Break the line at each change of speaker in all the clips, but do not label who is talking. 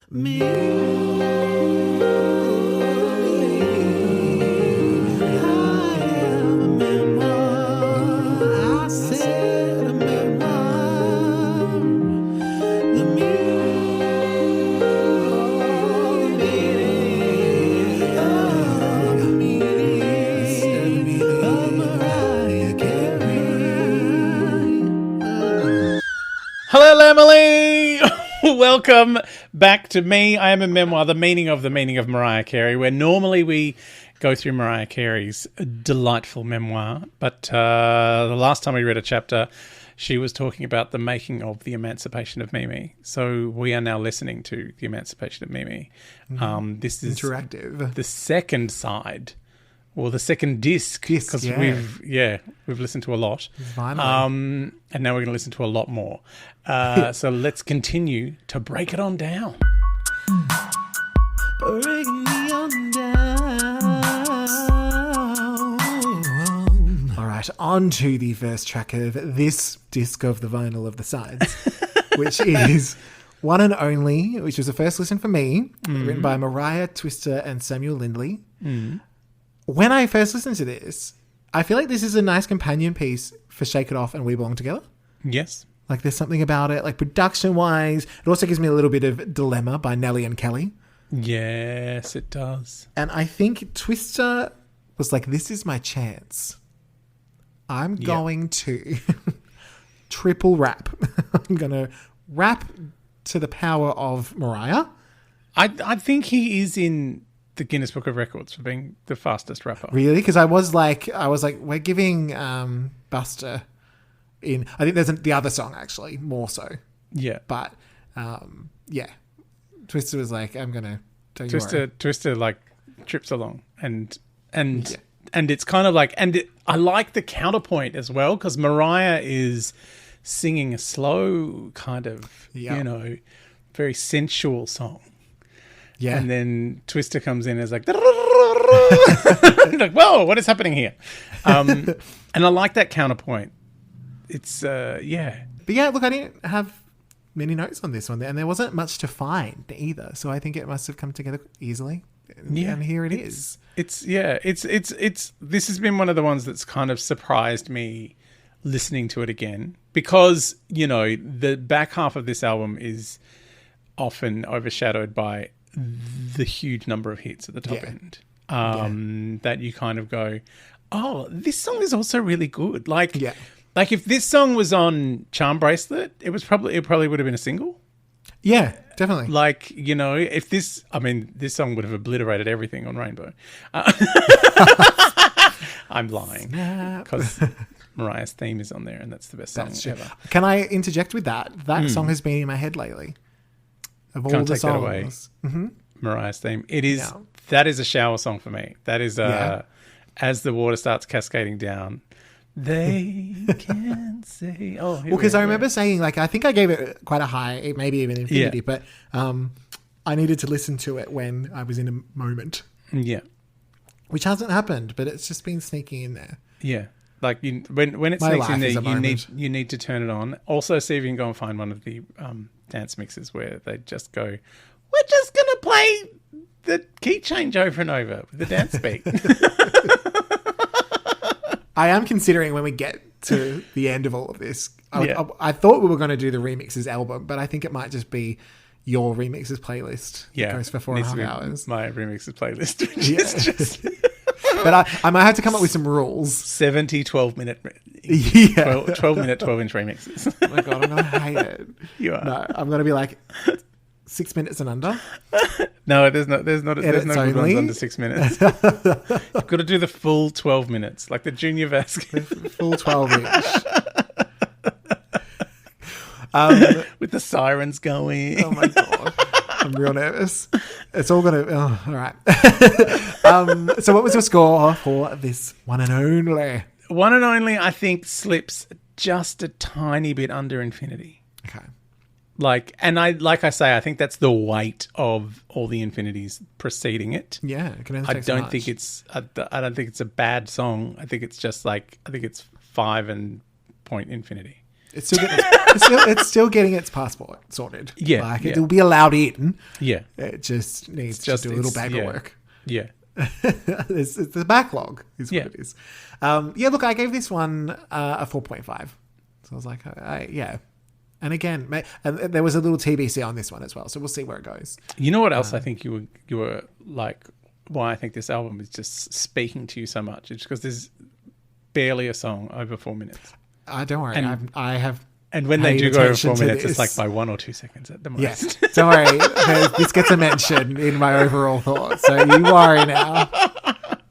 Me. I am a memoir. I said a memoir. The meaning of Mariah Carey.
Hello, Emily. Welcome back to Me. I Am a Memoir, the meaning of Mariah Carey, where normally we go through Mariah Carey's delightful memoir. But the last time we read a chapter, she was talking about the making of the Emancipation of Mimi. So we are now listening to the Emancipation of Mimi. This is
Interactive.
the second side, or the second disc, because we've listened to a lot.
Finally.
And now we're going to listen to a lot more. So let's continue to break it on down.
Break me on down. All right, on to the first track of this disc of the vinyl of the sides, which is One and Only, which was the first listen for me, written by Mariah, Twister, and Samuel Lindley. When I first listened to this, I feel like this is a nice companion piece for Shake It Off and We Belong Together.
Yes.
Like there's something about it, like production-wise. It also gives me a little bit of Dilemma by Nelly and Kelly.
Yes, it does.
And I think Twister was like, this is my chance. I'm going to triple rap. I'm going to rap to the power of Mariah.
I think he is in the Guinness Book of Records for being the fastest rapper.
Really? Because I was like, we're giving Buster in. I think there's the other song actually more so.
Yeah,
But yeah, Twister was like, I'm gonna.
Twister like trips along and it's kind of like, I like the counterpoint as well, because Mariah is singing a slow kind of very sensual song.
Yeah.
And then Twister comes in as like, like, whoa, what is happening here? And I like that counterpoint. It's,
But yeah, look, I didn't have many notes on this one, and there wasn't much to find either. So I think it must have come together easily.
Yeah.
And here it is.
This has been one of the ones that's kind of surprised me listening to it again, because, the back half of this album is often overshadowed by the huge number of hits at the top end. That you kind of go, oh, this song is also really good. Like if this song was on Charm Bracelet, it probably would have been a single.
Yeah, definitely.
Like, if this song would have obliterated everything on Rainbow. I'm lying, because Mariah's theme is on there, and that's the best song ever.
Can I interject with that? That song has been in my head lately. Of all
Can't
the
take
songs.
that away. Mariah's theme. It is. Yeah. That is a shower song for me. That is as the water starts cascading down. They can say, "Oh."
Well, because I remember saying, like, I think I gave it quite a high, maybe even infinity, but I needed to listen to it when I was in a moment.
Yeah,
which hasn't happened, but it's just been sneaking in there.
Yeah, like when it sneaks in there, you need to turn it on. Also, see if you can go and find one of the dance mixes where they just go, "We're just gonna play the key change over and over with the dance beat."
I am considering when we get to the end of all of this, I thought we were going to do the remixes album, but I think it might just be your remixes playlist.
Yeah.
It goes for 4.5 hours.
My remixes playlist, which is just...
But I might have to come up with some rules.
70 12-minute 12-minute 12-inch remixes.
Oh my God, I'm going to hate it.
You are.
No, I'm going to be like 6 minutes and under.
No, there's no good ones under 6 minutes. You've got to do the full 12 minutes, like the Junior Vasquez.
Full 12-inch.
With the sirens going.
Oh my God. I'm real nervous. It's all going to... Oh, all right. So what was your score for this one and only?
One and only, I think, slips just a tiny bit under infinity.
Okay.
Like I say, I think that's the weight of all the infinities preceding it.
Yeah, it can only take
I don't think it's a bad song. I think it's just it's 5 and point infinity.
It's still getting its passport sorted.
Yeah,
like
yeah.
it'll be allowed in.
Yeah,
it just needs to do a little paperwork.
Yeah.
It's the backlog is
Yeah.
what it is. Look, I gave this one a 4.5. So I was like, yeah. And again, and there was a little TBC on this one as well, so we'll see where it goes.
You know what else I think you were like, why I think this album is just speaking to you so much? It's because there's barely a song over 4 minutes.
Don't worry, I have.
And when they do go over 4 minutes, it's like by 1 or 2 seconds at the most.
Yes. Don't worry. This gets a mention in my overall thoughts. So you worry now.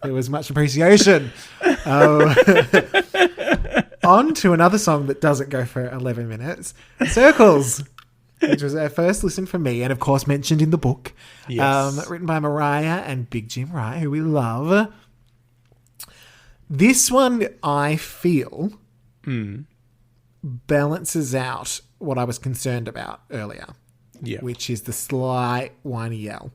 There was much appreciation. On to another song that doesn't go for 11 minutes. Circles, which was our first listen for me and, of course, mentioned in the book.
Yes.
Written by Mariah and Big Jim Wright, who we love. This one, I feel... balances out what I was concerned about earlier, which is the slight whiny yell.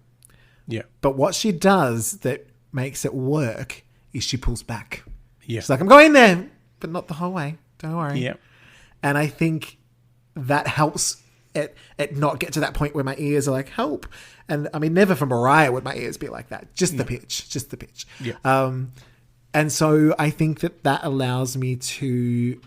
Yeah.
But what she does that makes it work is she pulls back.
Yeah.
She's like, I'm going there, but not the whole way. Don't worry.
Yeah.
And I think that helps it not get to that point where my ears are like, help. And I mean, never for Mariah would my ears be like that. Just the pitch.
Yeah.
And so I think that allows me to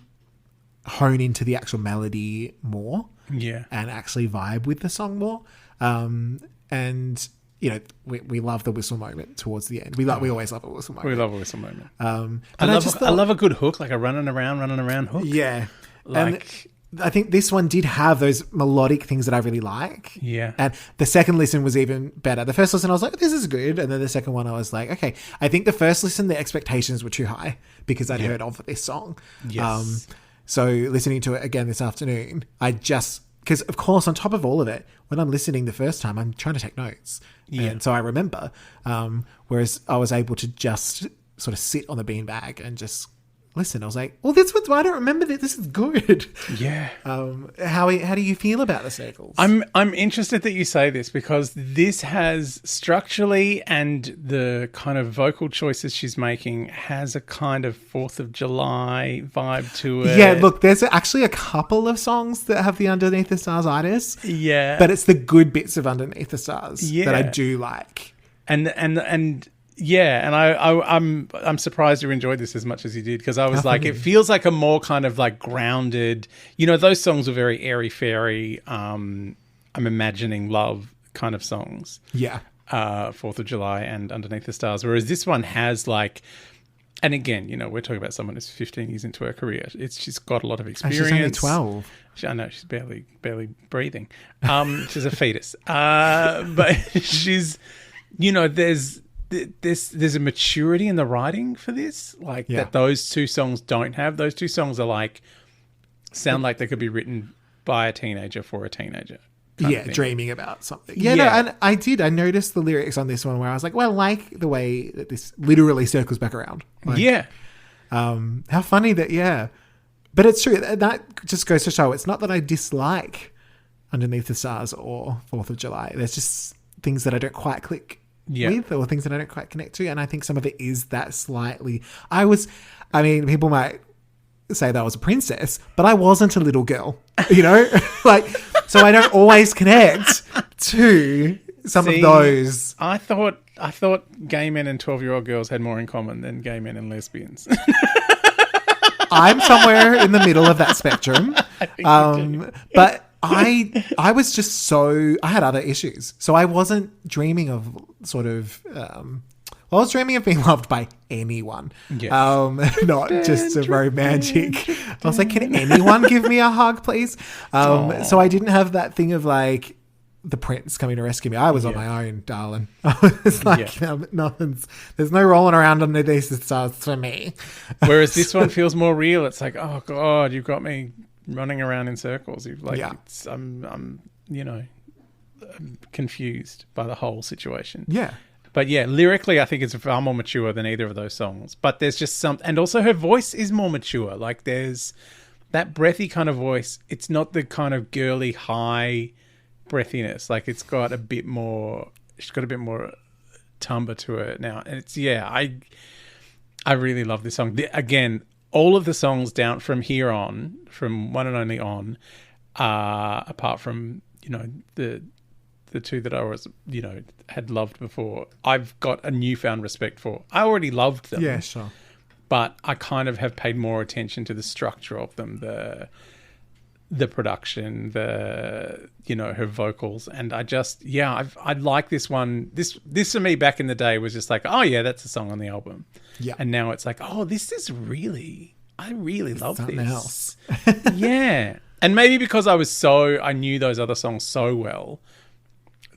hone into the actual melody more, and actually vibe with the song more. And you know, we love the whistle moment towards the end. We always love a whistle moment.
We love a whistle moment.
I
love a good hook, like a running around hook.
Yeah,
like.
And I think this one did have those melodic things that I really like.
Yeah.
And the second listen was even better. The first listen, I was like, this is good. And then the second one, I was like, okay. I think the first listen, the expectations were too high because I'd heard of this song.
Yes.
So listening to it again this afternoon, because of course, on top of all of it, when I'm listening the first time, I'm trying to take notes.
Yeah.
And so I remember, whereas I was able to just sort of sit on the beanbag and just listen. I was like, well, I don't remember that. This is good.
Yeah.
How do you feel about the circles?
I'm interested that you say this because this has structurally and the kind of vocal choices she's making has a kind of 4th of July vibe to it.
Yeah, look, there's actually a couple of songs that have the Underneath the Stars artists.
Yeah.
But it's the good bits of Underneath the Stars that I do like.
Yeah, and I'm surprised you enjoyed this as much as you did because I was like, it feels like a more kind of like grounded, you know, those songs are very airy fairy. I'm imagining love kind of songs.
Yeah.
4th of July and Underneath the Stars, whereas this one has like, and again, you know, we're talking about someone who's 15 years into her career. She's got a lot of experience.
And she's only 12.
I know she's barely breathing. She's a fetus, but she's, you know, there's a maturity in the writing for this, like that those two songs don't have. Those two songs are like sound like they could be written by a teenager for a teenager.
Yeah, dreaming about something. Yeah, no, and I noticed the lyrics on this one where I was like, well, I like the way that this literally circles back around. Like, how funny that, But it's true. That just goes to show it's not that I dislike Underneath the Stars or 4th of July. There's just things that I don't quite click with or things that I don't quite connect to. And I think some of it is that slightly... people might say that I was a princess, but I wasn't a little girl, you know? So I don't always connect to some of those.
I thought gay men and 12-year-old girls had more in common than gay men and lesbians.
I'm somewhere in the middle of that spectrum. But I was just I had other issues. So I wasn't dreaming of sort of, I was dreaming of being loved by anyone. Yes. Not just a romantic. I was like, can anyone give me a hug, please? So I didn't have that thing of like the prince coming to rescue me. I was on my own, darling. I was like, there's no rolling around under these stars for me.
Whereas this one feels more real. It's like, oh God, you've got me running around in circles. I'm confused by the whole situation.
Yeah.
But yeah, lyrically, I think it's far more mature than either of those songs. But there's just some, and also her voice is more mature. Like there's that breathy kind of voice. It's not the kind of girly high breathiness. Like it's got a bit more. She's got a bit more timbre to her now, and it's I really love this song. Again, all of the songs down from here on, from One and Only on, apart from, the two that I was, had loved before, I've got a newfound respect for. I already loved them.
Yeah, sure.
But I kind of have paid more attention to the structure of them, the production, her vocals. And I just, I like this one. This for me back in the day was just like, oh yeah, that's a song on the album.
Yeah.
And now it's like, oh, this is I really love
something
this.
else.
Yeah. And maybe because I knew those other songs so well,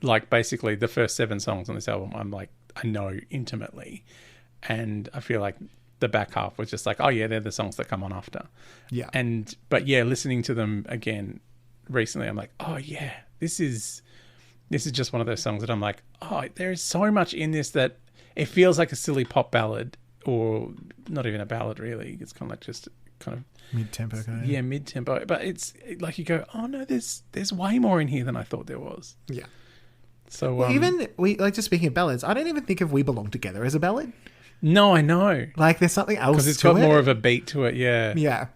like basically the first 7 songs on this album, I'm like, I know intimately. And I feel like the back half was just like, oh yeah, they're the songs that come on after.
Yeah.
But listening to them again recently, I'm like, oh yeah, this is just one of those songs that I'm like, oh, there is so much in this that it feels like a silly pop ballad, or not even a ballad really. It's kind of like just kind of
mid-tempo kind of.
Yeah, mid-tempo. But it's like you go, oh no, there's way more in here than I thought there was.
Yeah.
So
even just speaking of ballads, I don't even think of We Belong Together as a ballad.
No, I know.
Like there's something else
because it's got more of a beat to it. Yeah.
Yeah.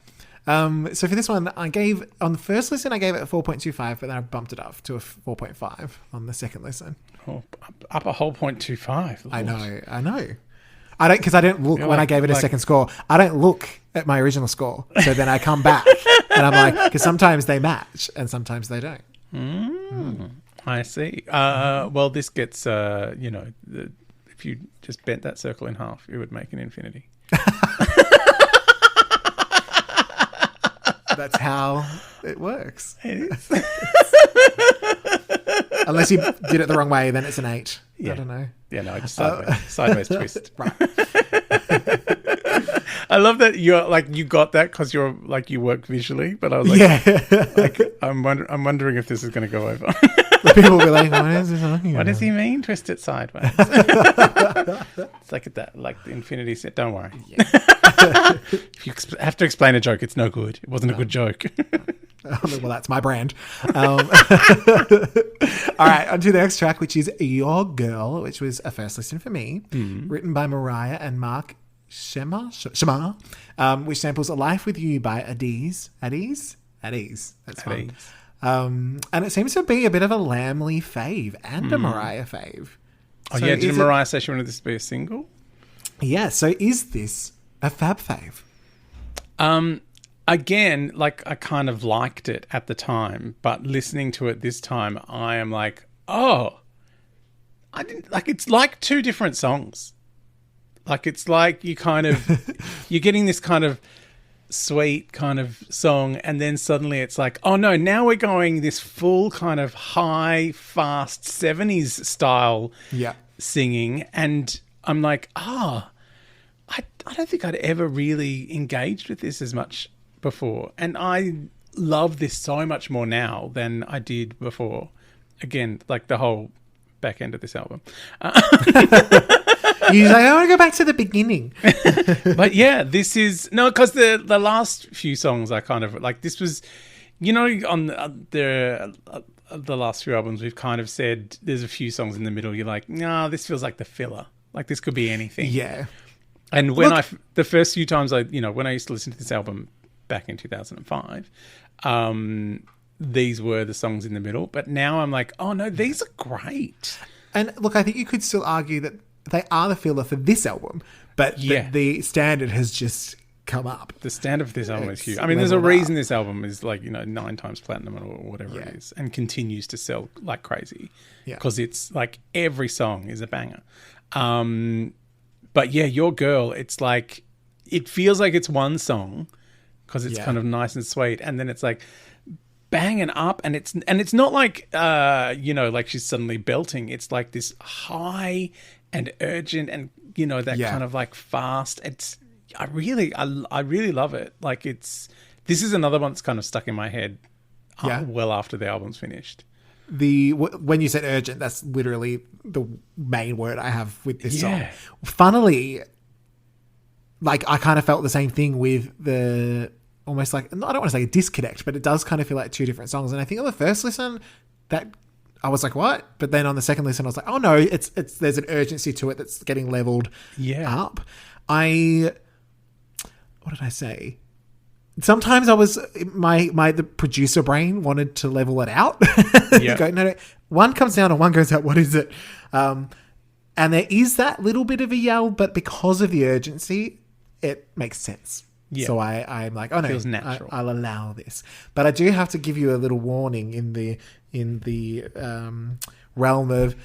So for this one, on the first listen, I gave it a 4.25, but then I bumped it up to a 4.5 on the second listen.
Oh, up a whole 0.25.
I know. Because I don't look when I gave it a second score. I don't look at my original score. So then I come back and I'm like, because sometimes they match and sometimes they don't.
I see. Well, this gets, if you just bent that circle in half, it would make an infinity.
That's how it works.
It is.
Unless you did it the wrong way, then it's an 8.
Yeah.
I don't know.
Yeah, no, just sideways twist.
Right.
I love that you got that because you're like you work visually, but I was like, I'm wondering if this is going to go over.
People will be like, what is this talking about?
What does he mean? Twist it sideways. It's like that, like the infinity set. Don't worry. Yeah. If you have to explain a joke, it's no good. It wasn't a good joke.
Well, that's my brand. All right, on to the next track, which is Your Girl, which was a first listen for me, written by Mariah and Mark Shema, which samples A Life With You by Adiz. That's fun. And it seems to be a bit of a Lamley fave and a Mariah fave.
Oh, so yeah, did Mariah say she wanted this to be a single?
Yeah, so is this a Fab fave?
Again, like I kind of liked it at the time, but listening to it this time, I am like, oh, I didn't like. It's like 2 different songs. Like it's like you kind of you're getting this kind of sweet kind of song, and then suddenly it's like, oh no, now we're going this full kind of high, fast 70s style singing, and I'm like, I don't think I'd ever really engaged with this as much before, and I love this so much more now than I did before. Again, like the whole back end of this album.
You're like, I want to go back to the beginning.
But yeah, this is because the last few songs I kind of like. This was, on the last few albums we've kind of said there's a few songs in the middle. You're like, no, this feels like the filler. Like this could be anything.
Yeah.
And when the first few times when I used to listen to this album back in 2005, these were the songs in the middle. But now I'm like, oh no, these are great.
And look, I think you could still argue that they are the filler for this album, but the standard has just come up.
The standard for this album is huge. I mean, there's a reason this album is 9 times platinum or whatever it is, and continues to sell like crazy. Yeah, because it's like every song is a banger. But yeah, Your Girl, it's like it feels like it's one song because it's kind of nice and sweet, and then it's like banging up, and it's not like like she's suddenly belting. It's like this high and urgent, and that kind of like fast. I really love it. Like this is another one that's kind of stuck in my head well after the album's finished.
When you said urgent, that's literally the main word I have with this song. Funnily, like I kind of felt the same thing with the almost like, I don't want to say a disconnect, but it does kind of feel like 2 different songs. And I think on the first listen that I was like, what? But then on the second listen, I was like, oh no, it's there's an urgency to it that's getting leveled up. I what did I say? Sometimes I was the producer brain wanted to level it out.
Yeah.
Go, no, one comes down and one goes out. What is it? And there is that little bit of a yell, but because of the urgency, it makes sense.
Yeah.
So I'm like, oh no,
Feels natural.
I'll allow this. But I do have to give you a little warning in the realm of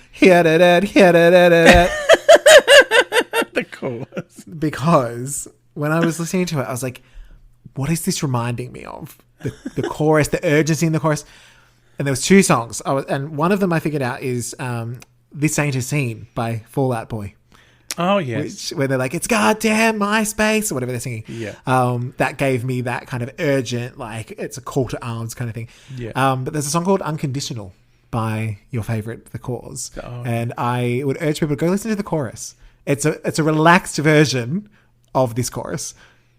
The chorus.
because when I was listening to it, I was like, what is this reminding me of? The chorus, the urgency in the chorus. And there was two songs. And one of them I figured out is This Ain't a Scene by Fall Out Boy.
Oh, yes.
Where they're like, it's goddamn MySpace or whatever they're singing.
Yeah.
That gave me that kind of urgent, like it's a call to arms kind of thing.
Yeah.
But there's a song called Unconditional by your favorite, The Corrs.
Oh.
And I would urge people to go listen to the chorus. It's a relaxed version of this chorus.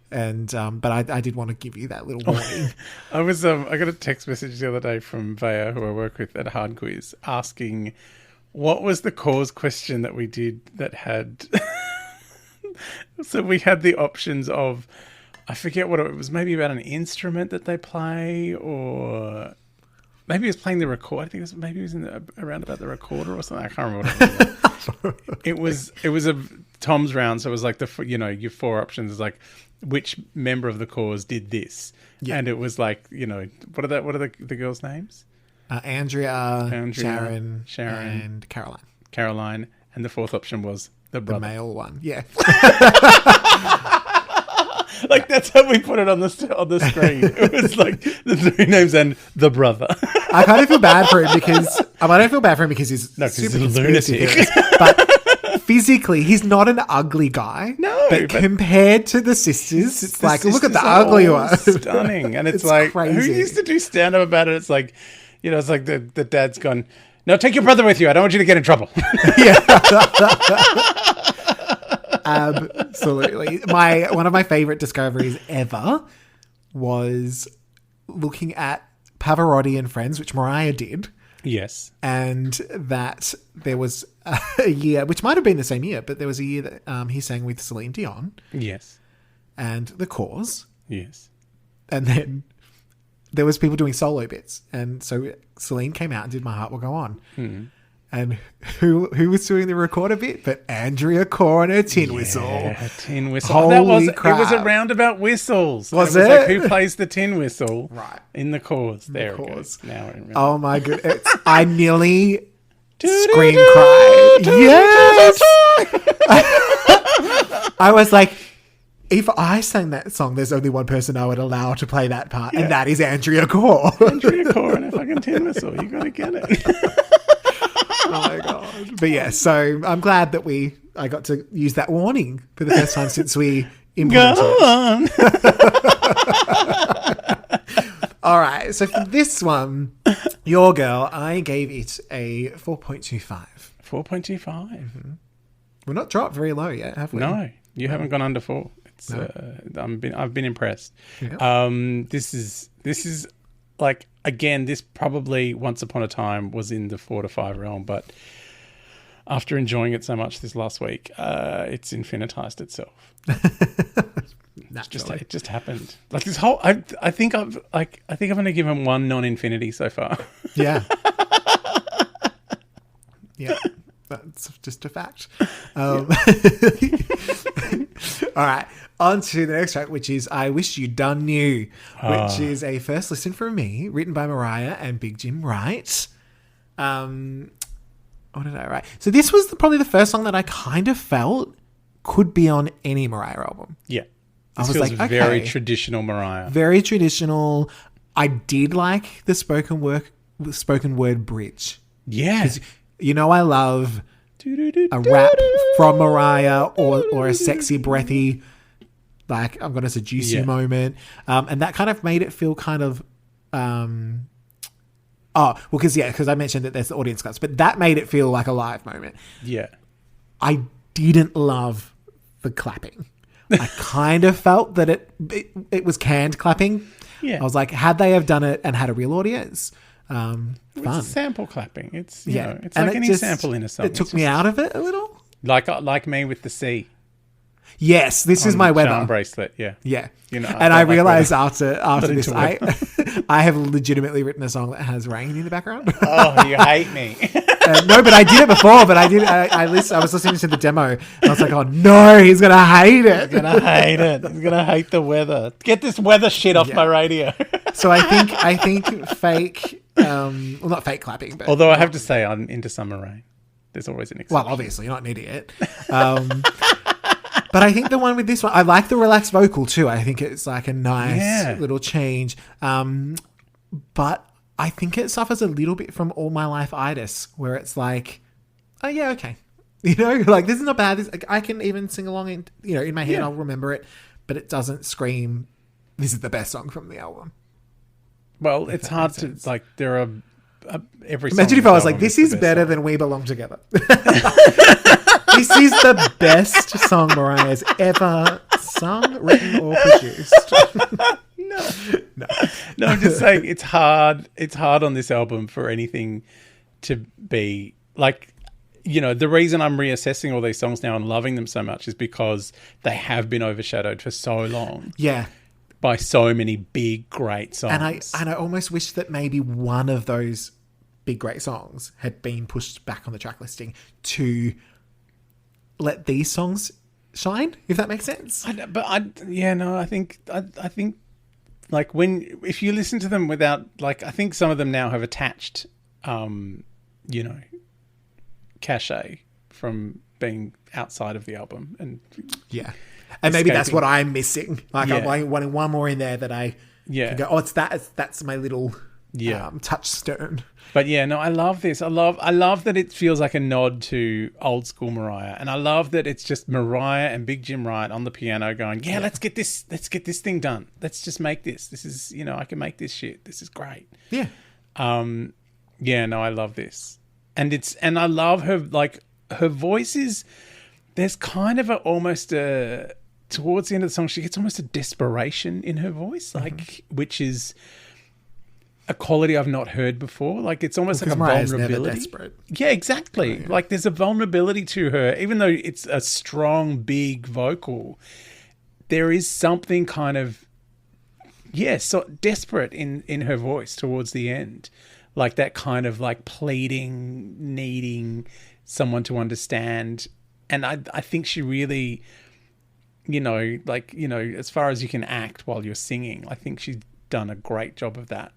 And but I did want to give you that little warning.
I got a text message the other day from Vaya, who I work with at Hard Quiz, asking what was the cause question that we did that had. So we had the options of, I forget what it was, maybe about an instrument that they play, or maybe it was playing the record. I think maybe it was around about the recorder or something. I can't remember what it was. It was a Tom's round, so it was like your four options is like, which member of the Corrs did this? Yeah. And it was like, what are the girls' names?
Andrea, Sharon, and Caroline.
Caroline, and the fourth option was the brother.
The male one, yeah.
Like that's how we put it on the screen. It was like the three names and the brother.
I kind of feel bad for him because I don't feel bad for him because he's
he's a lunatic.
But physically, he's not an ugly guy.
No,
but compared to the sisters, it's like, look at the
are
ugly one.
Stunning. And it's like,
crazy.
Who used to do stand-up about it? It's like, it's like the dad's gone, no, take your brother with you. I don't want you to get in trouble.
Yeah. Absolutely. One of my favorite discoveries ever was looking at Pavarotti and Friends, which Mariah did.
Yes.
And that there was a year, which might have been the same year, but there was a year that he sang with Celine Dion.
Yes.
And the Corrs.
Yes.
And then there was people doing solo bits. And so Celine came out and did My Heart Will Go On.
Mm-hmm.
And who was doing the recorder bit? But Andrea Corr and her tin whistle.
Yeah, tin whistle.
Holy crap.
It was a roundabout whistles.
Was
it?
It
like, who plays the tin whistle?
Right.
In the Corrs. There
the
it
Corrs.
goes. Now I remember.
Oh my goodness. I nearly scream cried. Yes! I was like, if I sang that song, there's only one person I would allow to play that part, and that is Andrea Corr.
Andrea Corr and a fucking tin whistle. You got to get it.
Oh my god! But yeah, so I'm glad that I got to use that warning for the first time since we implemented it. All right, so for this one, your girl, I gave it a 4.25.
4.25.
Mm-hmm. We're not dropped very low yet, have we?
No, you haven't gone under 4. It's I've been impressed.
Yeah.
This is like, again, this probably once upon a time was in the 4 to 5 realm, but after enjoying it so much this last week, it's infinitized itself. It just happened. Like this whole, I think I've only given one non-infinity so far.
Yeah. Yeah. That's just a fact. All right. On to the next track, which is I Wish You Done Knew, which is a first listen from me, written by Mariah and Big Jim Wright. What did I write? So this was probably the first song that I kind of felt could be on any Mariah album.
Yeah.
This
feels
like,
very traditional Mariah.
Very traditional. I did like the spoken word bridge.
Yeah.
I love a rap from Mariah or a sexy, breathy, like I'm going to seduce you moment. And that kind of made it feel kind of, because I mentioned that there's the audience cuts, but that made it feel like a live moment.
Yeah.
I didn't love the clapping. I kind of felt that it was canned clapping.
Yeah.
I was like, had they have done it and had a real audience, fun.
It's sample clapping. It's it's
and
like any sample in a song.
It took me out of it a little.
Like me with the C.
Yes, this is my weather.
Charm bracelet, yeah.
Yeah.
You know,
and I realized after this,
into
I have legitimately written a song that has rain in the background.
Oh, you hate me.
No, but I did it before. But I was listening to the demo, and I was like, "Oh no, he's gonna hate it.
He's gonna hate it. He's gonna hate the weather. Get this weather shit off my radio."
So I think fake, well, not fake clapping, but
Although I have to say, I'm into summer rain. There's always an exception.
well, obviously, you're not an idiot. But I think the one with this one, I like the relaxed vocal too. I think it's like a nice little change. But I think it suffers a little bit from All My Life itis, where it's like, oh yeah, okay. You know, like this is not bad. I can even sing along in, you know, in my head, I'll remember it, but it doesn't scream, this is the best song from the album.
Well, it's hard to, like, there are every song.
Imagine if I was like, this is better than We Belong Together. This is the best song Mariah's ever sung, written, or produced.
No, I'm just saying it's hard. It's hard on this album for anything to be like, you know, the reason I'm reassessing all these songs now and loving them so much is because they have been overshadowed for so long.
Yeah.
By so many big, great songs.
And I almost wish that maybe one of those big, great songs had been pushed back on the track listing to let these songs shine, if that makes sense.
I think like if you listen to them without, like, I think some of them now have attached, you know, cachet from being outside of the album, and
maybe that's what I'm missing. Like I'm wanting one more in there that I can go, oh, that's my little touchstone.
But yeah, no, I love this. I love that it feels like a nod to old school Mariah, and I love that it's just Mariah and Big Jim Wright on the piano going, let's get this thing done. Let's just make this. This is, you know, I can make this shit. This is great.
Yeah.
No, I love this. And I love her, like, her voice is, there's kind of towards the end of the song, she gets almost a desperation in her voice, like, which is a quality I've not heard before. Like, it's almost like a vulnerability. Never desperate. Yeah, exactly. Right. Like, there's a vulnerability to her, even though it's a strong, big vocal. There is something kind of, so desperate in her voice towards the end, like that kind of like pleading, needing someone to understand. And I think she really, you know, like, you know, as far as you can act while you're singing, I think she's done a great job of that.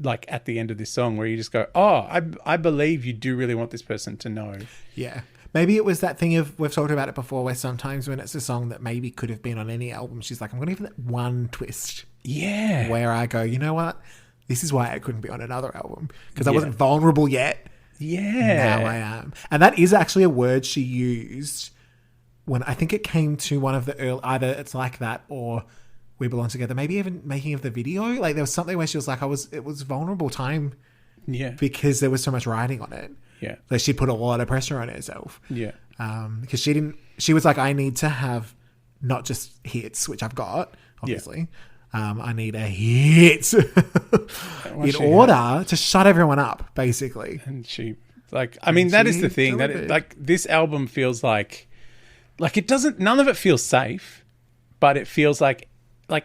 Like at the end of this song where you just go, oh, I believe you do really want this person to know. Yeah.
Maybe it was that thing of, we've talked about it before, where sometimes when it's a song that maybe could have been on any album, she's like, I'm going to give it one twist.
Yeah.
Where I go, you know what? This is why I couldn't be on another album. Because I wasn't vulnerable yet.
Yeah.
Now I am. And that is actually a word she used when I think it came to one of the early, either It's Like That or We Belong Together, maybe even making of the video. Like, there was something where she was like, it was vulnerable time.
Yeah.
Because there was so much writing on it.
Yeah.
So she put a lot of pressure on herself.
Yeah.
Because she was like, I need to have not just hits, which I've got, obviously. Yeah. I need a hit in order to shut everyone up, basically.
And she, like, I mean, that is the thing that it, like, this album feels like it doesn't, none of it feels safe, but it feels like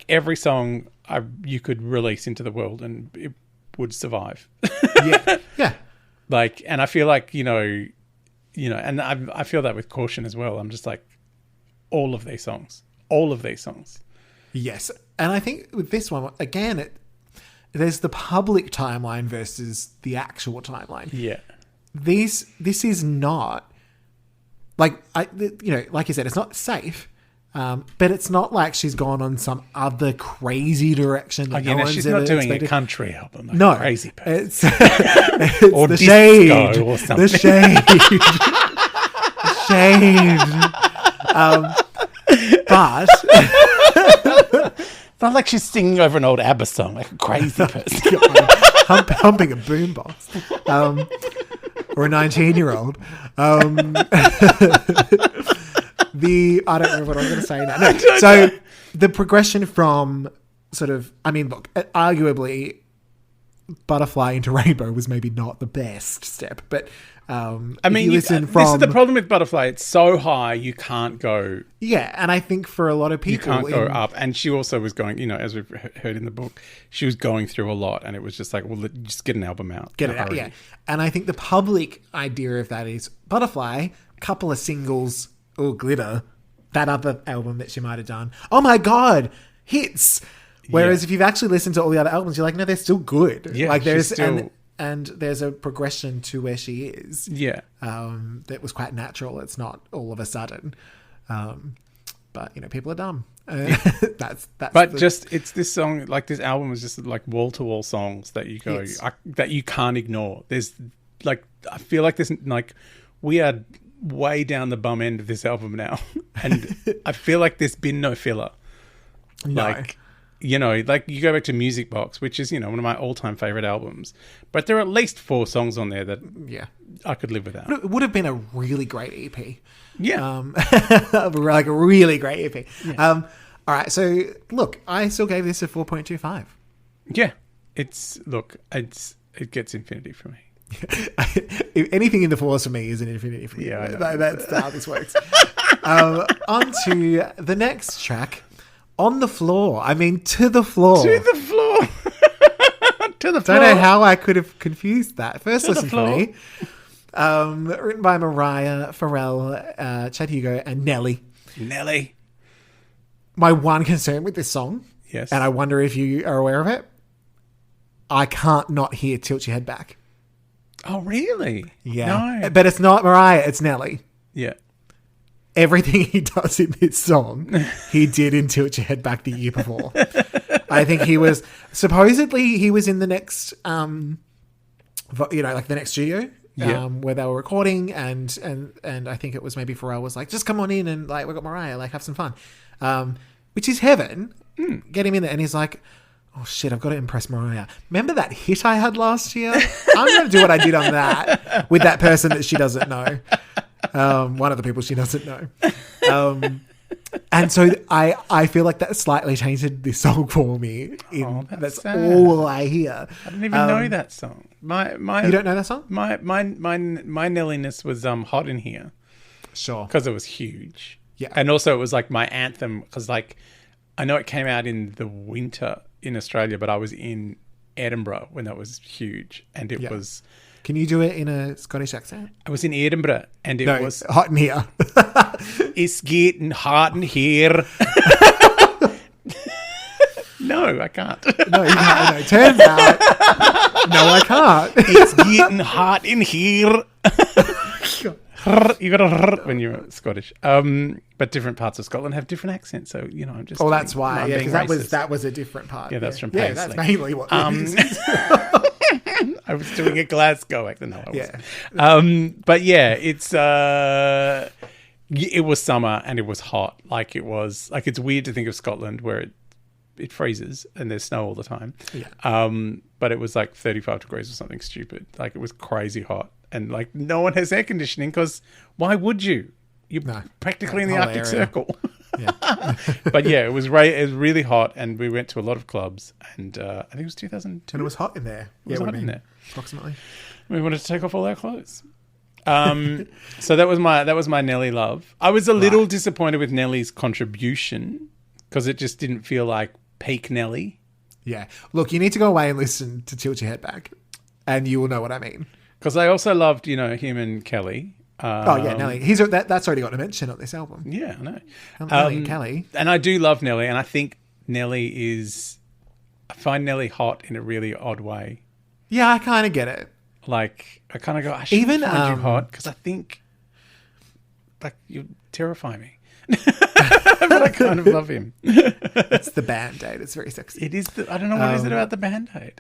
every song you could release into the world and it would survive.
Yeah.
Like, and I feel like, you know, and I feel that with Caution as well. I'm just like, all of these songs.
Yes. And I think with this one, again, there's the public timeline versus the actual timeline.
Yeah.
This is not, like, like you said, it's not safe. But it's not like she's gone on some other crazy direction.
She's not doing a country album.
No,
crazy person.
It's
or
the
disco
shade,
or something.
The shade, but
it's not like she's singing over an old ABBA song like a crazy person,
humping a boombox, or a 19-year-old. I don't know what I was going to say now. No. So the progression from sort of, I mean, look, arguably Butterfly into Rainbow was maybe not the best step, but
I mean, this is the problem with Butterfly. It's so high, you can't go.
Yeah, and I think for a lot of people,
you can't go up. And she also was going, as we've heard in the book, she was going through a lot, and it was just like, well, just get an album out.
Get it out, yeah. And I think the public idea of that is Butterfly, couple of singles, Glitter, that other album that she might have done. Oh my God, hits. Whereas if you've actually listened to all the other albums, you're like, no, they're still good.
Yeah,
like there's
still...
and there's a progression to where she is.
Yeah.
That was quite natural. It's not all of a sudden. But, people are dumb. That's
it's this song, like this album is just like wall-to-wall songs that you go, that you can't ignore. There's like, I feel like there's like, we are way down the bum end of this album now. And I feel like there's been no filler.
No.
Like, like you go back to Music Box, which is, one of my all-time favorite albums, but there are at least 4 songs on there that I could live without.
It would have been a really great EP.
Yeah.
Like a really great EP.
Yeah.
All right. So look, I still gave this a 4.25.
Yeah. It gets infinity for me.
If anything in the fours for me is an infinity for me.
Yeah.
That's how this works. On to the next track. On the floor. I mean, to the floor.
To the floor. To the floor.
Don't know how I could have confused that. First listen for me. Written by Mariah, Pharrell, Chad Hugo, and Nelly. My one concern with this song,
yes,
and I wonder if you are aware of it, I can't not hear Tilt Your Head Back.
Oh, really?
Yeah.
No.
But it's not Mariah, it's Nelly.
Yeah.
Everything he does in this song, he did in Tilt Your Head Back the year before. I think he was in the next, like the next studio, where they were recording, and I think it was maybe Pharrell was like, just come on in and like we got Mariah, like have some fun, which is heaven. Get him in there, and he's like, oh shit, I've got to impress Mariah. Remember that hit I had last year? I'm going to do what I did on that with that person that she doesn't know. One of the people she doesn't know. And so I feel like that slightly tainted this song for me. That's all I hear.
I didn't even know that song.
You don't know that song?
My Nelliness was Hot in Here.
Sure.
Because it was huge.
Yeah.
And also it was like my anthem, because like I know it came out in the winter in Australia, but I was in Edinburgh when that was huge, and it was...
Can you do it in a Scottish accent?
I was in Edinburgh, and it was...
hot in here.
It's getting hot in here. No, I can't.
No, you can't. No, turns out... No, I can't.
It's getting hot in here. You got to when you're Scottish. But different parts of Scotland have different accents, so I'm just.
Oh, that's why. Yeah, because that was a different part.
Yeah, that's from Paisley.
Yeah, that's mainly what.
I was doing a Glasgow accent. No, I wasn't. Yeah. But yeah, it was summer and it was hot. Like it was like, it's weird to think of Scotland where it freezes and there's snow all the time.
Yeah.
But it was like 35 degrees or something stupid. Like it was crazy hot. And like no one has air conditioning, because why would you? You're practically in the Arctic Circle.
Yeah.
But yeah, it was really hot, and we went to a lot of clubs, and I think it was 2002.
And it was hot in there.
It was hot in there.
Approximately.
We wanted to take off all our clothes. So that was my Nelly love. I was a little disappointed with Nelly's contribution, because it just didn't feel like peak Nelly.
Yeah. Look, you need to go away and listen to Tilt Your Head Back, and you will know what I mean.
Because I also loved, him and Kelly.
Nelly. That's already got a mention on this album.
Yeah, I know.
Nelly and Kelly.
And I do love Nelly, and I think I find Nelly hot in a really odd way.
Yeah, I kind of get it.
Like, I kind of go, I shouldn't find you hot, because I think, like, you terrify me. But I kind of love him.
It's the Band-Aid. It's very sexy.
It is. I don't know what is it about the Band-Aid.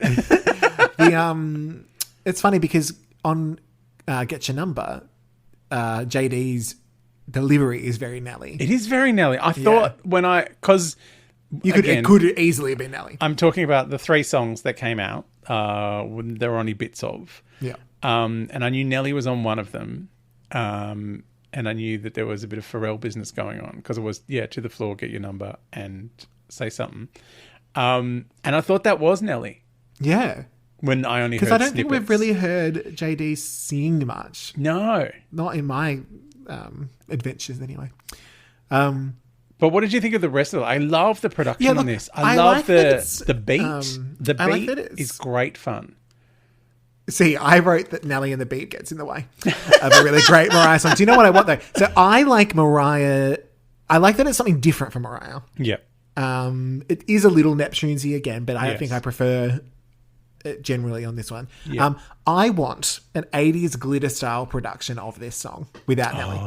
It's funny because on Get Your Number, JD's delivery is very Nelly.
It is very Nelly. I thought because
it could easily have been Nelly.
I'm talking about the 3 songs that came out when there were only bits of.
Yeah.
And I knew Nelly was on one of them. And I knew that there was a bit of Pharrell business going on, because it was, To the Floor, Get Your Number, and Say Something. And I thought that was Nelly.
Yeah.
when I only heard
Because I don't
snippets.
think we've really heard JD sing much.
No.
Not in my adventures, anyway.
But what did you think of the rest of it? I love the production on this. I love
like that
the beat. The
I like
beat
that it's-
is great fun.
See, I wrote that Nelly and the beat gets in the way of a really great Mariah song. Do you know what I want, though? So I like Mariah. I like that it's something different from Mariah.
Yeah.
It is a little Neptunesy again, but I
Yes.
think I prefer it generally on this one.
Yeah.
I want an 80s glitter style production of this song without Nelly.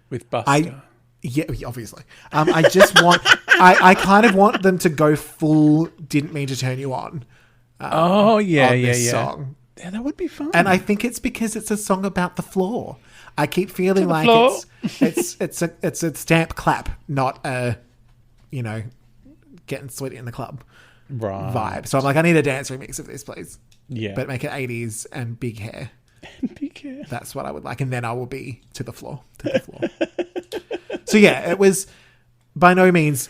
With Buster.
Yeah, obviously. I just want... I kind of want them to go full Didn't Mean to Turn You On. On this song.
Yeah, that would be fun.
And I think it's because it's a song about the floor. I keep feeling like
floor.
it's a stamp clap, not a, getting sweaty in the club vibe. So I'm like, I need a dance remix of this, please.
Yeah.
But make it 80s and big hair.
Big hair.
That's what I would like. And then I will be to the floor. So yeah, it was by no means,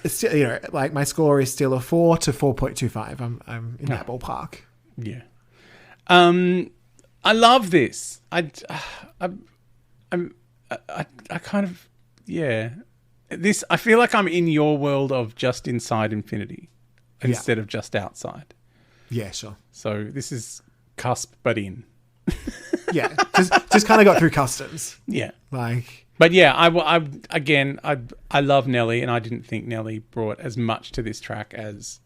like my score is still a 4 to 4.25. I'm in that ballpark.
Yeah. I love this. I kind of, yeah. This, I feel like I'm in your world of just inside infinity instead of just outside.
Yeah, sure.
So this is cusp, but in.
Yeah, just kind of got through customs.
Yeah.
But
yeah, I love Nelly, and I didn't think Nelly brought as much to this track as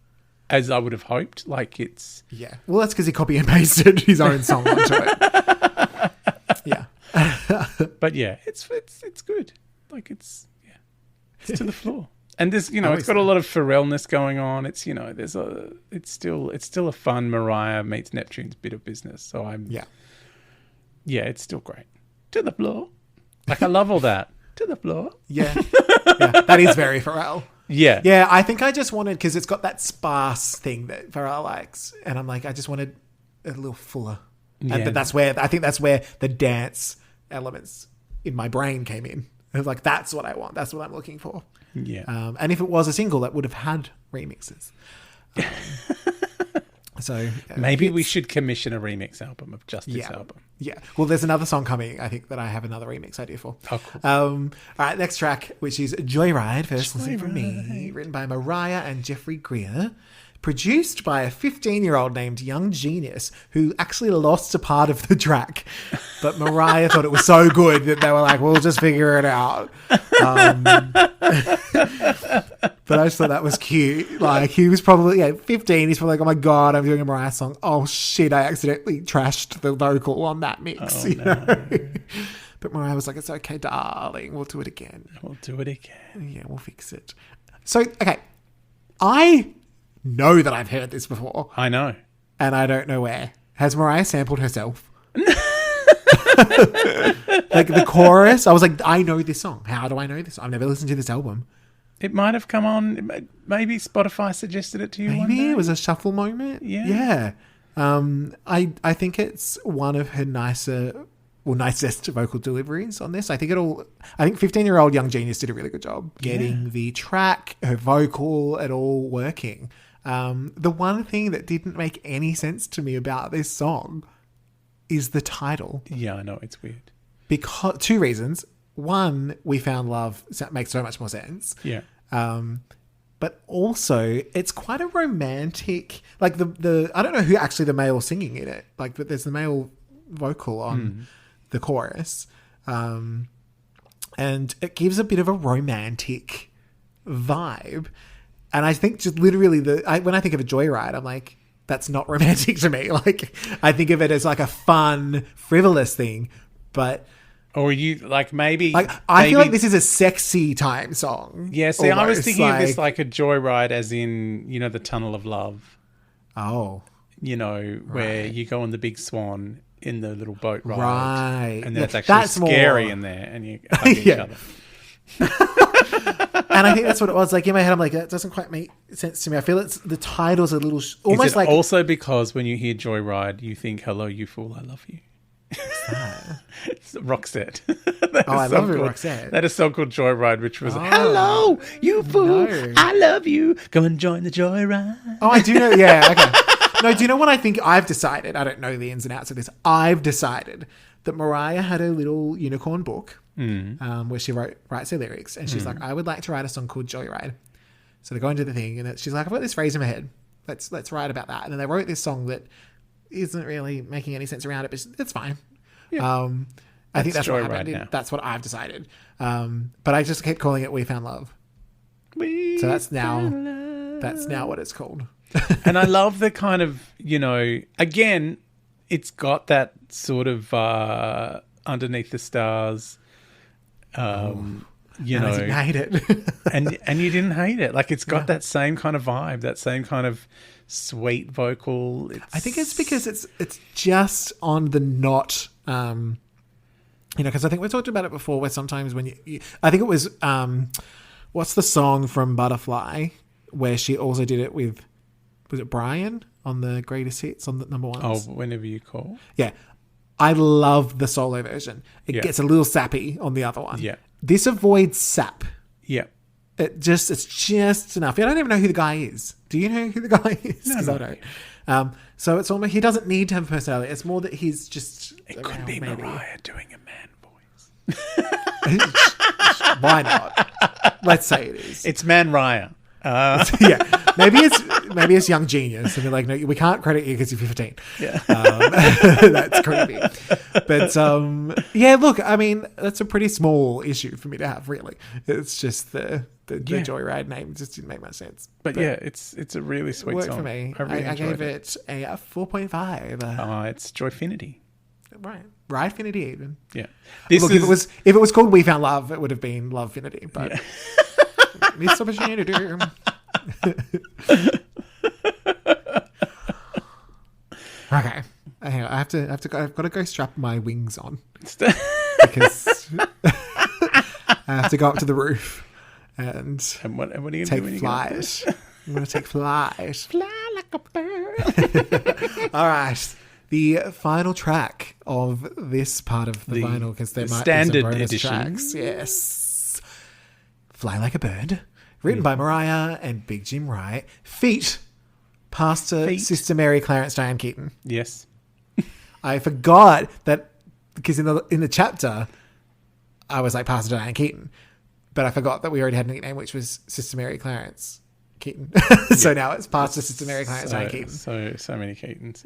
I would have hoped. Like it's...
Yeah. Well, that's because he copy and pasted his own song onto it. Yeah.
But yeah, it's good. Like it's to the floor. And there's, it's got a lot of Pharrellness going on. It's, it's still a fun Mariah meets Neptune's bit of business. So yeah, it's still great. To the floor. Like I love all that. To the floor.
Yeah. That is very Pharrell.
Yeah.
Yeah, I think I just wanted, because it's got that sparse thing that Pharrell likes. And I'm like, I just wanted a little fuller.
Yeah.
And that's where the dance elements in my brain came in. I was like, that's what I want. That's what I'm looking for.
Yeah.
And if it was a single, that would have had remixes. So
maybe we should commission a remix album of just this album.
Yeah. Well, there's another song coming, I think, that I have another remix idea for.
Oh, cool.
All right, next track, which is Joyride, First Listen From Me, written by Mariah and Jeffrey Greer, produced by a 15-year-old named Young Genius, who actually lost a part of the track. But Mariah thought it was so good that they were like, we'll just figure it out. But I just thought that was cute. Like, he was probably 15. He's probably like, oh my God, I'm doing a Mariah song. Oh shit, I accidentally trashed the vocal on that mix.
Oh, no.
But Mariah was like, it's okay, darling. We'll do it again.
We'll do it again.
Yeah, we'll fix it. So, okay. I know that I've heard this before.
I know.
And I don't know where. Has Mariah sampled herself? Like the chorus, I was like, I know this song. How do I know this? I've never listened to this album.
It might have come on. Maybe Spotify suggested it to you one day.
Maybe it was a shuffle moment.
Yeah.
I think it's one of her nicest vocal deliveries on this. I think 15-year-old Young Genius did a really good job getting the track, her vocal, it all working. The one thing that didn't make any sense to me about this song is the title.
Yeah, I know. It's weird.
Because 2 reasons. One, We Found Love makes so much more sense.
Yeah.
But also, it's quite a romantic... Like, the I don't know who actually the male singing in it. Like, but there's the male vocal on the chorus. And it gives a bit of a romantic vibe. And I think just literally, when I think of a Joyride, I'm like, that's not romantic to me. Like, I think of it as like a fun, frivolous thing. But...
Or you, like, maybe...
Like, I feel like this is a sexy time song.
Yeah, see, almost. I was thinking of this like a joyride as in, the Tunnel of Love.
Oh.
Where you go on the big swan in the little boat ride.
Right.
And then it's actually scary in there and you hug each other.
And I think that's what it was. Like, in my head, I'm like, that doesn't quite make sense to me. I feel the title's a little... almost like...
also because when you hear Joyride, you think, hello, you fool, I love you. It's Roxette.
I love it, Roxette.
That is a song called Joyride, which was hello, you fool, I love you. Come and join the Joyride.
Oh, I do know. Yeah, okay. No, do you know what I think I've decided? I don't know the ins and outs of this. I've decided that Mariah had a little unicorn book where she writes her lyrics. And she's like, I would like to write a song called Joyride. So they go into the thing and she's like, I've got this phrase in my head. Let's write about that. And then they wrote this song that isn't really making any sense around it, but it's fine. Yeah. I think that's what happened. Now. That's what I've decided. But I just kept calling it We Found Love. So that's now what it's called.
And I love the kind of, again, it's got that sort of underneath the stars, I didn't hate it. and you didn't hate it. Like it's got that same kind of vibe, that same kind of sweet vocal.
I think it's because it's just on the not, because I think we talked about it before where sometimes when you I think it was, what's the song from Butterfly where she also did it with, was it Brian on the greatest hits on the number ones?
Oh, Whenever You Call.
Yeah. I love the solo version. It gets a little sappy on the other one.
Yeah.
This avoids sap.
Yeah.
It's just enough. I don't even know who the guy is. Do you know who the guy is? Because I don't. So it's almost, he doesn't need to have a personality. It's more that he's just...
It could be maybe. Mariah doing a man voice.
Why not? Let's say it is.
It's Man Raya.
Maybe it's Young Genius, and they're like, no, we can't credit you because you're 15.
Yeah,
that's creepy. But look, I mean, that's a pretty small issue for me to have. Really, it's just the Joyride name just didn't make much sense.
But it's a really sweet
worked
song
for me.
I
gave it a 4.5.
It's Joyfinity.
Right, Ridefinity even.
Yeah.
Look, if it was called We Found Love, it would have been Lovefinity, but. Yeah. Missed opportunity. Okay, hang on. I've got to go strap my wings on because I have to go up to the roof and
what are you
take
doing?
flight. I'm going to take flight.
Fly like a bird.
All right. The final track of this part of the vinyl, because there might
standard
be some bonus
edition.
Tracks. Yes. Fly Like a Bird, written by Mariah and Big Jim Wright. Feat. Pastor Sister Mary Clarence Diane Keaton.
Yes.
I forgot that because in the chapter I was like Pastor Diane Keaton, but I forgot that we already had a nickname which was Sister Mary Clarence Keaton. So now it's Pastor Sister Mary Clarence Diane Keaton.
So many Keatons.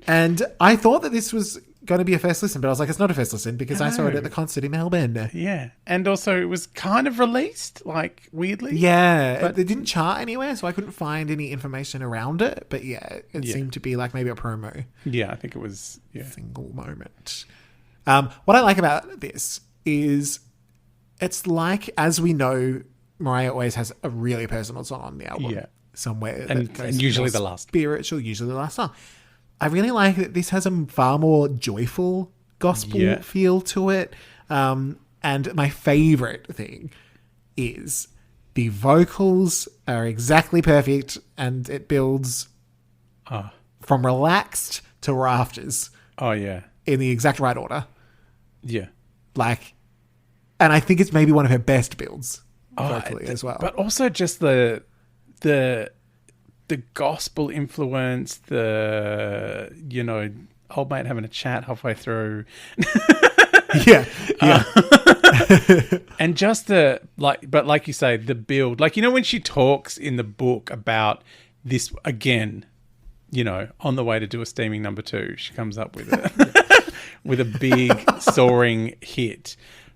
And I thought that this was going to be a first listen, but I was like, it's not a first listen because I saw it at the concert in Melbourne.
Yeah. And also it was kind of released, like, weirdly.
Yeah. But it didn't chart anywhere, so I couldn't find any information around it. But yeah, it seemed to be like maybe a promo.
Yeah, I think it was
single moment. What I like about this is it's like, as we know, Mariah always has a really personal song on the album.
Yeah.
Somewhere.
And usually the last.
Spiritual, usually the last song. I really like that this has a far more joyful gospel feel to it. And my favorite thing is the vocals are exactly perfect and it builds from relaxed to rafters.
Oh, yeah.
In the exact right order.
Yeah.
And I think it's maybe one of her best builds vocally as well.
But also just the gospel influence, old mate having a chat halfway through.
Yeah.
And just but like you say, the build, when she talks in the book about this again, on the way to do a steaming number 2, she comes up with with a big soaring hit.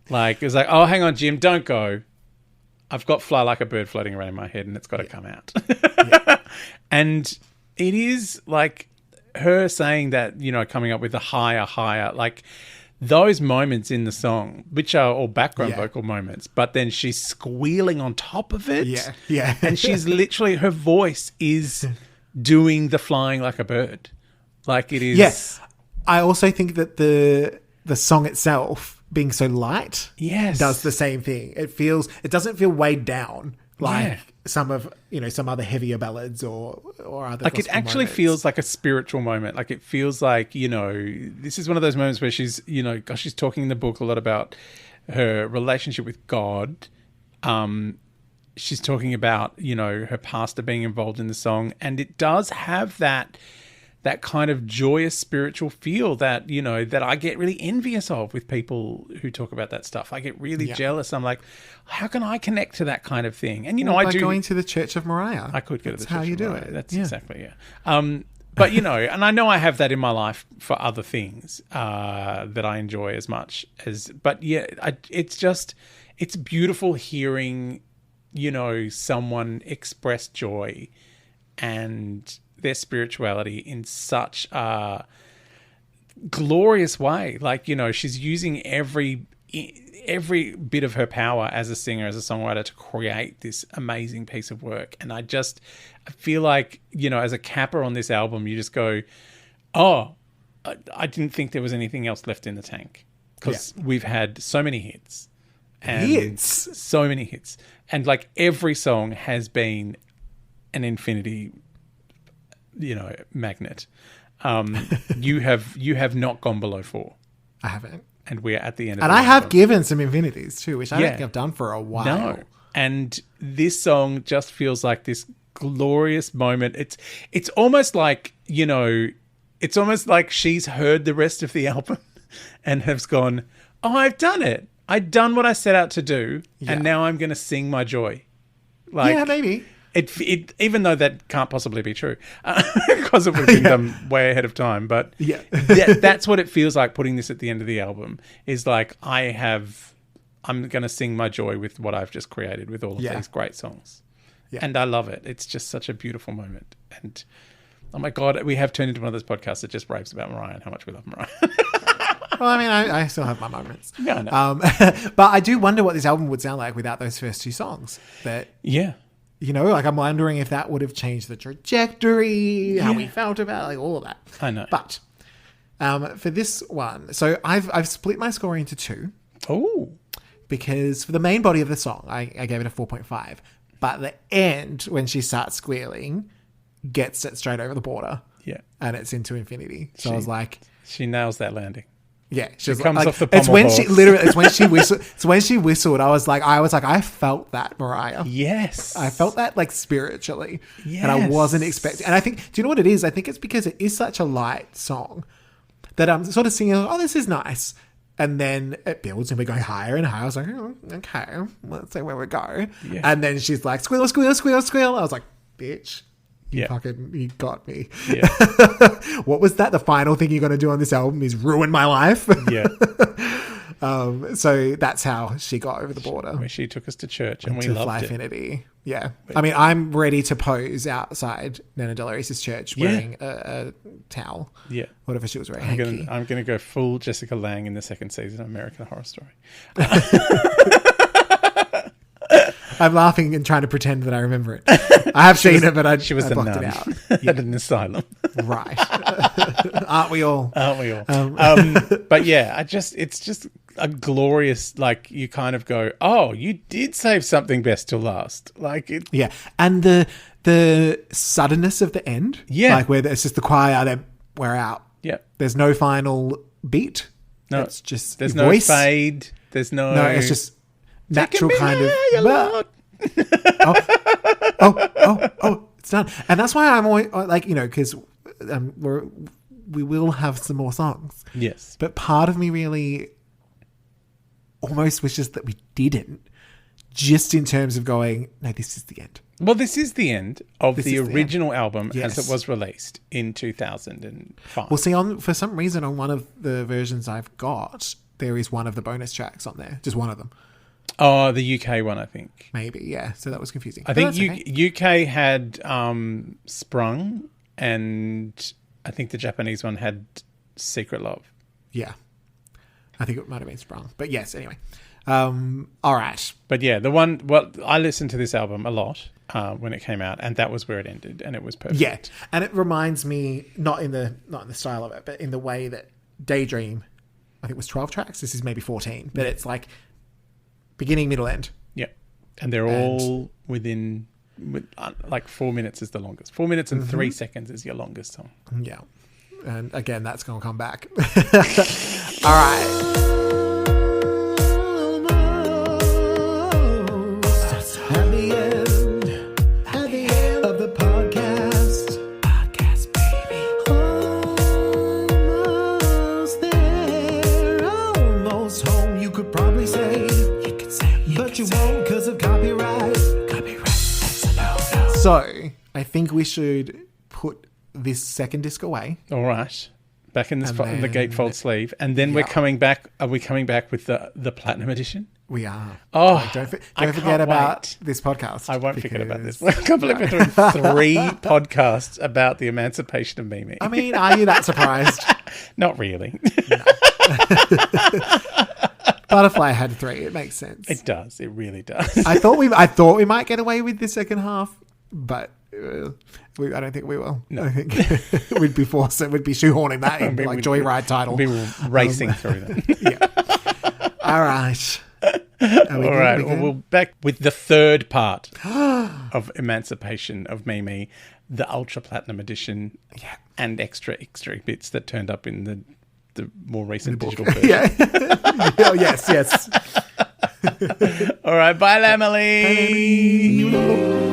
It's like, oh, hang on, Jim, don't go. I've got Fly Like a Bird floating around in my head and it's got to come out. And it is like her saying that, coming up with a higher, like those moments in the song, which are all background vocal moments, but then she's squealing on top of it.
Yeah. Yeah.
And she's literally, her voice is doing the flying like a bird. Like it is.
Yes. I also think that the song itself, being so light, does the same thing. It doesn't feel weighed down like some other heavier ballads or other.
Like it actually feels like a spiritual moment. Like it feels like, this is one of those moments where she's, she's talking in the book a lot about her relationship with God. She's talking about, her pastor being involved in the song, and it does have that that kind of joyous spiritual feel that, you know, that I get really envious of with people who talk about that stuff. I get really jealous. I'm like, how can I connect to that kind of thing? And, you know,
by
I do.
going to the Church of Mariah.
I could go to the Church
how you
of
do
Mariah.
it.
That's exactly, but, you know, and I know I have that in my life for other things that I enjoy as much as, but yeah, it's beautiful hearing, you know, someone express joy and their spirituality in such a glorious way. Like, you know, she's using every bit of her power as a singer, as a songwriter, to create this amazing piece of work. And I feel like, you know, as a capper on this album, you just go, oh, I didn't think there was anything else left in the tank, because we've had so many hits. And so many hits. And like every song has been an infinity, you know, magnet. You have not gone below 4.
I haven't.
And we're at the end of
and
the
I have
album.
given some infinities too, which I don't think I've done for a while.
No. And this song just feels like this glorious moment. It's almost like, you know, it's almost like she's heard the rest of the album and has gone, oh, I've done it. I've done what I set out to do, and now I'm going to sing my joy. Like,
yeah, maybe.
It even though that can't possibly be true, because it would have been done way ahead of time. But that's what it feels like putting this at the end of the album. Is like I'm going to sing my joy with what I've just created with all of these great songs, and I love it. It's just such a beautiful moment. And oh my God, we have turned into one of those podcasts that just raves about Mariah and how much we love Mariah.
Well, I mean, I still have my moments.
Yeah, I know.
But I do wonder what this album would sound like without those first 2 songs. That you know, like I'm wondering if that would have changed the trajectory, how we felt about, like all of that.
I know.
But for this one, so I've split my score into 2.
Oh,
because for the main body of the song, I gave it a 4.5. But the end, when she starts squealing, gets it straight over the border.
Yeah,
and it's into infinity. So I was like,
she nails that landing.
Yeah,
she comes
like,
off the pommel
it's when
horse.
she literally. It's when she whistled. It's when she whistled. I was like, I felt that, Mariah.
Yes,
I felt that like spiritually, and I wasn't expecting. And I think, do you know what it is? I think it's because it is such a light song that I'm sort of singing. Oh, this is nice, and then it builds and we're going higher and higher. I was like, oh, okay, let's see where we go. Yeah. And then she's like, squeal, squeal, squeal, squeal. I was like, bitch. You got me. Yeah. What was that? The final thing you're going to do on this album is ruin my life.
Yeah.
So that's how she got over the border.
Where she took us to church and we loved
it. Yeah. I mean, I'm ready to pose outside Nana Dolores' church wearing a towel. Yeah. Whatever she was wearing.
I'm going to go full Jessica Lange in the 2nd season of American Horror Story.
I'm laughing and trying to pretend that I remember it. I have seen it, but I blocked it out.
At an asylum.
Right. Aren't we all?
Aren't we all? But yeah, it's just a glorious, like, you kind of go, oh, you did save something best till last. Like it.
Yeah. And the suddenness of the end. Yeah. Like where it's just the choir, then we're out.
Yeah.
There's no final beat.
No.
It's just
there's
no
voice. Fade. There's no.
No, it's just natural kind of. It's done. And that's why I'm always like, you know, because we will have some more songs.
Yes.
But part of me really almost wishes that we didn't, just in terms of going, no, this is the end.
Well, this is the end of the original album as it was released in 2005.
Well, see, for some reason on one of the versions I've got, there is one of the bonus tracks on there. Just one of them.
Oh, the UK one, I think.
Maybe, yeah. So that was confusing.
I think UK had Sprung, and I think the Japanese one had Secret Love.
Yeah. I think it might have been Sprung. But yes, anyway. All right.
But yeah, I listened to this album a lot when it came out, and that was where it ended, and it was perfect.
Yeah. And it reminds me, not in the style of it, but in the way that Daydream, I think it was 12 tracks. This is maybe 14. But it's like beginning, middle, end.
Yeah. And they're all within, like 4 minutes is the longest. 4 minutes and 3 seconds is your longest song.
Yeah. And again, that's going to come back. All right. At the end of the podcast. Podcast, baby. You could say it, but you won't because of copyright. Copyright, that's a no. So, I think we should put this second disc away.
All right. Back in the
then-
gatefold sleeve. And then we're coming back. Are we coming back with the Platinum Edition?
We are.
Oh,
Don't
I
forget
can't
about
wait.
this podcast.
I won't forget about this.
because-
I can't believe we're doing 3 podcasts about the Emancipation of Mimi.
I mean, are you that surprised?
Not really.
Butterfly had 3. It makes sense.
It does. It really does.
I thought we might get away with the second half, but I don't think we will. No. I think we'd be forced. It would be shoehorning that in, like Joyride title.
We'll be racing through them.
Yeah. All right.
All right. Well, we're back with the third part of Emancipation of Mimi, the Ultra Platinum Edition, and extra bits that turned up in the more recent digital version.
Yeah. Oh, yes.
All right. Bye, Lamely.